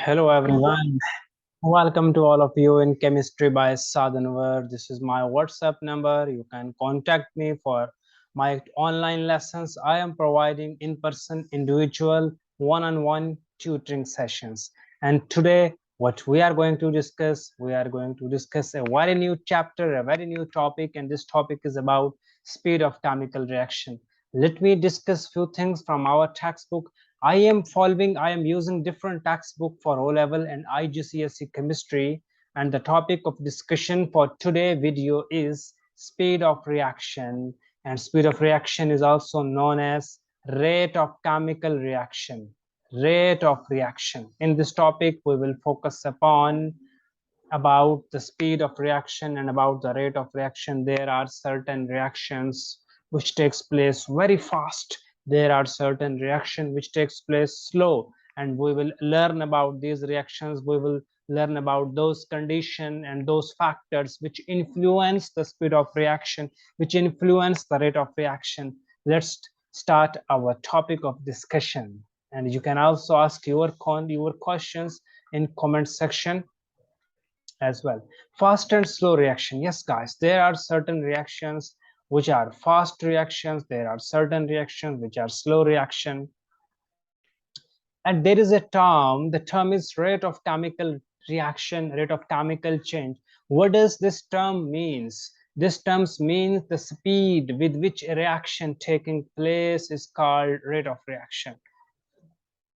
Hello everyone. Welcome to all of you in Chemistry by Sadhanvar. This is my WhatsApp number. You can contact me for my online lessons. I am providing in-person, individual, one-on-one tutoring sessions. And today, what we are going to discuss a very new chapter, a very new topic, and this topic is about speed of chemical reaction. Let me discuss few things from our textbook. I am using different textbook for O level and IGCSE chemistry, and the topic of discussion for today video is speed of reaction, and speed of reaction is also known as rate of chemical reaction. Rate of reaction. In this topic, we will focus upon about the speed of reaction and about the rate of reaction. There are certain reactions which takes place very fast. There are certain reaction which takes place slow, and we will learn about these reactions. We will learn about those condition and those factors which influence the speed of reaction, which influence the rate of reaction. Let's start our topic of discussion, and you can also ask your questions in comment section as well. Fast and slow reaction. Yes, guys, there are certain reactions which are fast reactions. There are certain reactions which are slow reaction. And there is a term, the term is rate of chemical reaction, rate of chemical change. What does this term means? This term means the speed with which a reaction taking place is called rate of reaction.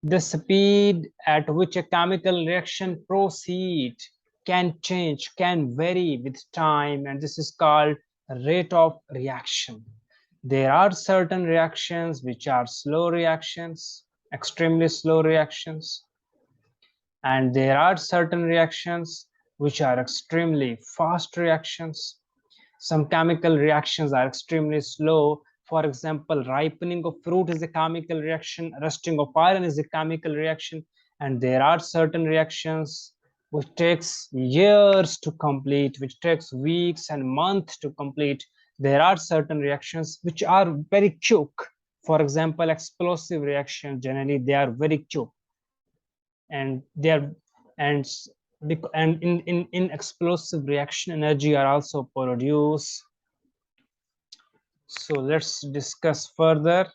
The speed at which a chemical reaction proceeds can change, can vary with time, and this is called rate of reaction. There are certain reactions which are slow reactions, extremely slow reactions, and there are certain reactions which are extremely fast reactions. Some chemical reactions are extremely slow. For example, ripening of fruit is a chemical reaction, rusting of iron is a chemical reaction, and there are certain reactions which takes years to complete, which takes weeks and months to complete. There are certain reactions which are very quick. For example, explosive reaction, generally they are very quick, and they are and in explosive reaction energy are also produced. So let's discuss further.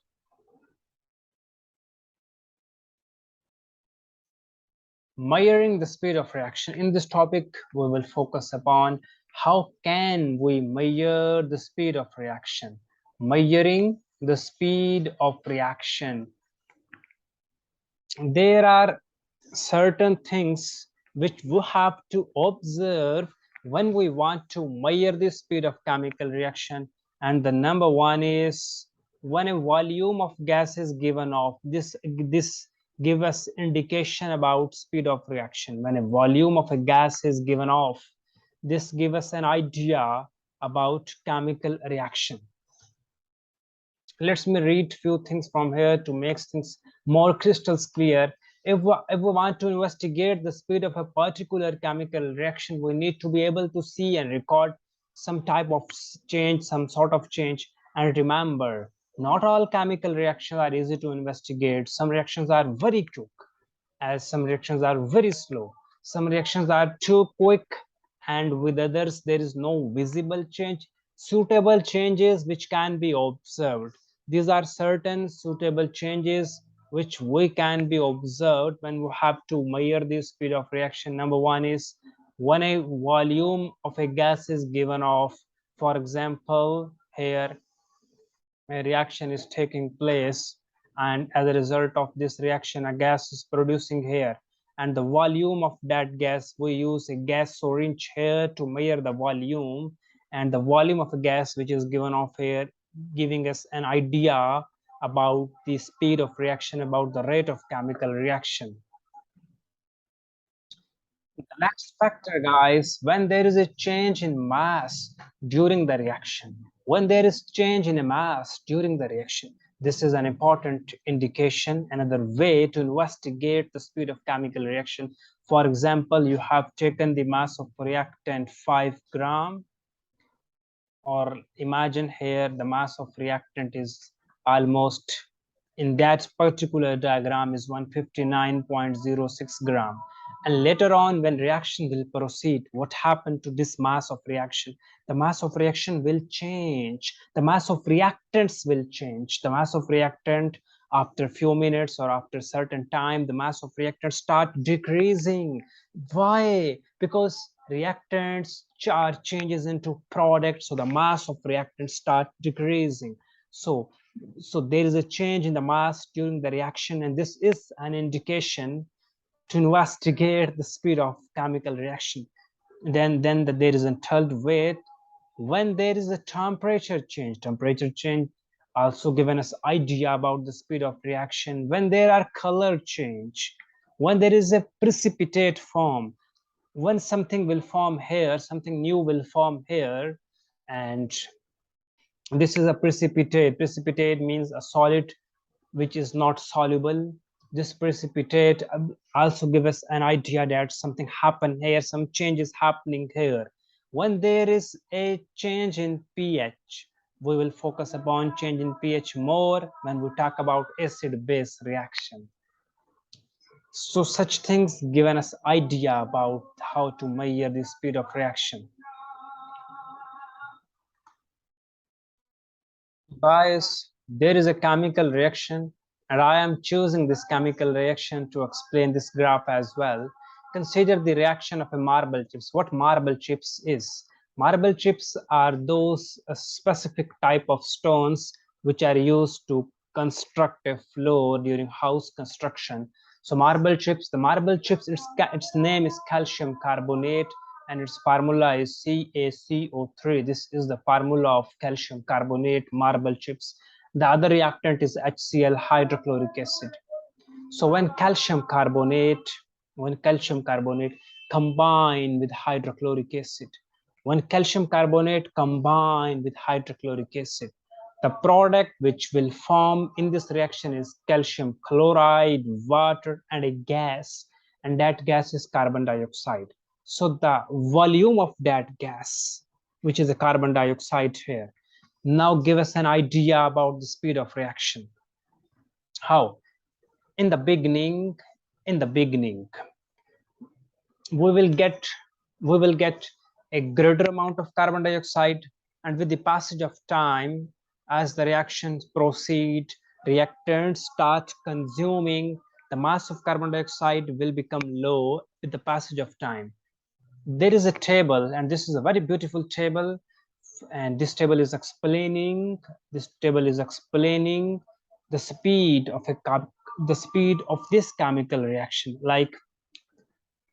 Measuring the speed of reaction. In this topic, we will focus upon how can we measure the speed of reaction. Measuring the speed of reaction. There are certain things which we have to observe when we want to measure the speed of chemical reaction, and the number one is when a volume of gas is given off. This give us indication about speed of reaction. When a volume of a gas is given off, this give us an idea about chemical reaction. Let me read few things from here to make things more crystal clear. If we want to investigate the speed of a particular chemical reaction, we need to be able to see and record some type of change, some sort of change. And remember, not all chemical reactions are easy to investigate. Some reactions are very quick, as some reactions are very slow. Some reactions are too quick, and with others there is no visible change. Suitable changes which can be observed. These are certain suitable changes which we can be observed when we have to measure the speed of reaction. Number one is when a volume of a gas is given off. For example, here a reaction is taking place, and as a result of this reaction a gas is producing here, and the volume of that gas, we use a gas syringe here to measure the volume, and the volume of a gas which is given off here giving us an idea about the speed of reaction, about the rate of chemical reaction. The next factor, guys, when there is a change in mass during the reaction, when there is change in a mass during the reaction, this is an important indication, another way to investigate the speed of chemical reaction. For example, you have taken the mass of reactant 5 gram, or imagine here the mass of reactant is almost, in that particular diagram, is 159.06 gram. And later on, when reaction will proceed, what happened to this mass of reaction? The mass of reaction will change. The mass of reactants will change. The mass of reactant, after a few minutes or after a certain time, the mass of reactants start decreasing. Why? Because reactants charge changes into products, so the mass of reactants start decreasing. So there is a change in the mass during the reaction, and this is an indication to investigate the speed of chemical reaction. Then there is a third way, when there is a temperature change also given us idea about the speed of reaction. When there are color change, when there is a precipitate form, when something will form here, something new will form here, and this is a precipitate means a solid which is not soluble. This precipitate also give us an idea that something happened here, some change is happening here. When there is a change in pH, we will focus upon change in pH more when we talk about acid-base reaction. So such things given us idea about how to measure the speed of reaction. Guys, there is a chemical reaction, and I am choosing this chemical reaction to explain this graph as well. Consider the reaction of a marble chips. What marble chips is? Marble chips are those specific type of stones which are used to construct a floor during house construction. So marble chips, its name is calcium carbonate, and its formula is CaCO3. This is the formula of calcium carbonate marble chips. The other reactant is HCl, hydrochloric acid. So when calcium carbonate combine with hydrochloric acid, the product which will form in this reaction is calcium chloride, water, and a gas, and that gas is carbon dioxide. So the volume of that gas, which is a carbon dioxide here, now give us an idea about the speed of reaction. How? In the beginning, we will get a greater amount of carbon dioxide, and with the passage of time, as the reactions proceed, reactants start consuming, the mass of carbon dioxide will become low with the passage of time. There is a table, and this is a very beautiful table, and this table is explaining the speed of this chemical reaction. Like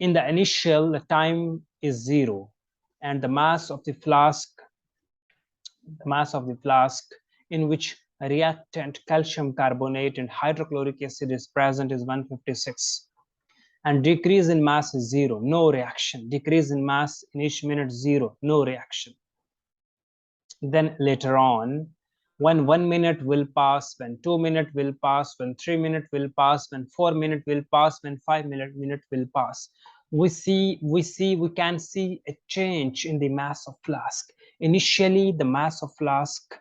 in the initial, the time is 0, and the mass of the flask in which reactant calcium carbonate and hydrochloric acid is present is 156, and decrease in mass is 0, no reaction. Decrease in mass in each minute, 0, no reaction. Then later on, when 1 minute will pass, when 2 minutes will pass, when 3 minutes will pass, when 4 minutes will pass, when 5 minutes will pass, we can see a change in the mass of flask. Initially, the mass of flask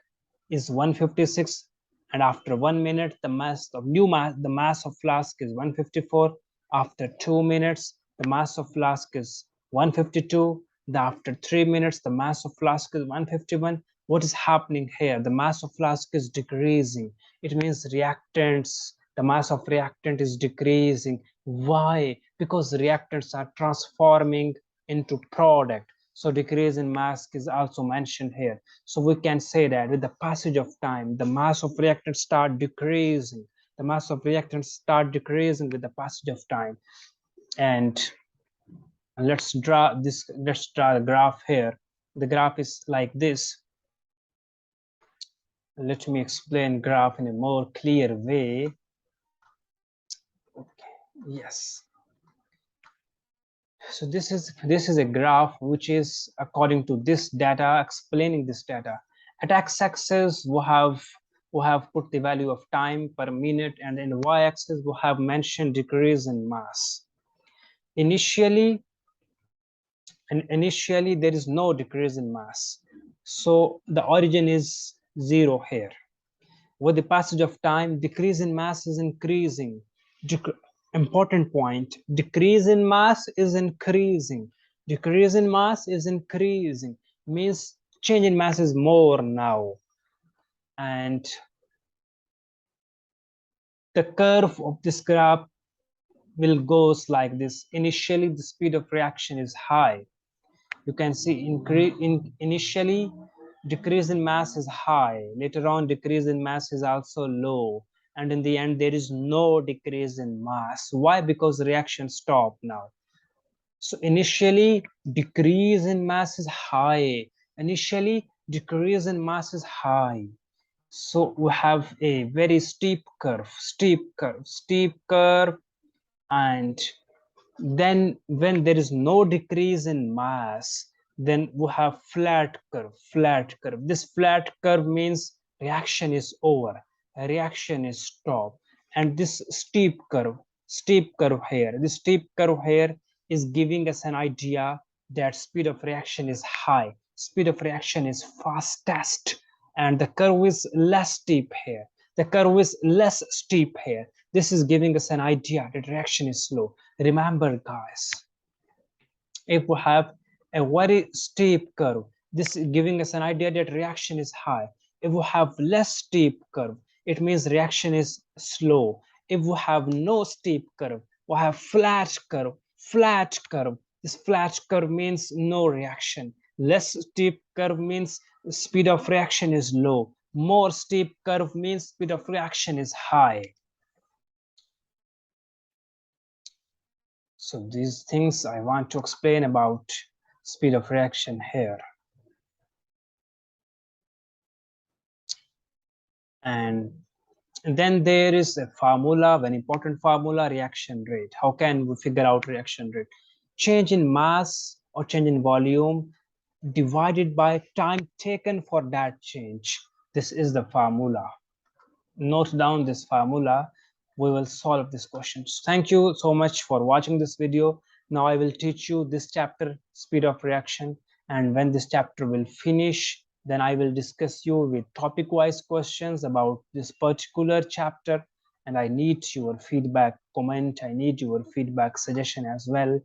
is 156, and after 1 minute, the mass of flask is 154. After 2 minutes, the mass of flask is 152. After 3 minutes, the mass of flask is 151. What is happening here? The mass of flask is decreasing. It means the mass of reactant is decreasing. Why? Because reactants are transforming into product. So decrease in mass is also mentioned here. So we can say that with the passage of time, the mass of reactants start decreasing. The mass of reactants start decreasing with the passage of time. And let's draw the graph here. The graph is like this. Let me explain graph in a more clear way. Okay, yes. So this is a graph which is according to this data, explaining this data. At x-axis we have put the value of time per minute, and in y-axis we have mentioned decrease in mass. Initially there is no decrease in mass, so the origin is 0 here. With the passage of time, decrease in mass is increasing. important point. Decrease in mass is increasing. Decrease in mass is increasing. Means change in mass is more now. And the curve of this graph will goes like this. Initially, the speed of reaction is high. You can see initially decrease in mass is high. Later on, decrease in mass is also low. And in the end, there is no decrease in mass. Why? Because reaction stopped now. So initially, decrease in mass is high. Initially, decrease in mass is high. So we have a very steep curve, steep curve, and then when there is no decrease in mass, then we have flat curve. This flat curve means reaction is over, a reaction is stopped. And this steep curve here, this steep curve here is giving us an idea that speed of reaction is high, speed of reaction is fastest, and the curve is less steep here, the curve is less steep here. This is giving us an idea that reaction is slow. Remember, guys, if we have a very steep curve, this is giving us an idea that reaction is high. If we have less steep curve, it means reaction is slow. If we have no steep curve, we have flat curve. This flat curve means no reaction. Less steep curve means speed of reaction is low. More steep curve means speed of reaction is high. So these things I want to explain about speed of reaction here. And then there is a formula, very important formula, reaction rate. How can we figure out reaction rate? Change in mass or change in volume divided by time taken for that change. This is the formula. Note down this formula. We will solve these questions. Thank you so much for watching this video. Now I will teach you this chapter, speed of reaction, and when this chapter will finish, then I will discuss you with topic-wise questions about this particular chapter, and I need your feedback, comment, I need your feedback, suggestion as well.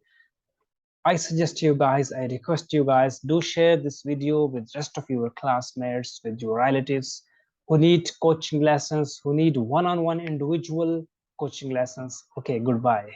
I suggest you guys, I request you guys, do share this video with rest of your classmates, with your relatives who need coaching lessons, who need one-on-one individual coaching lessons. Okay, goodbye.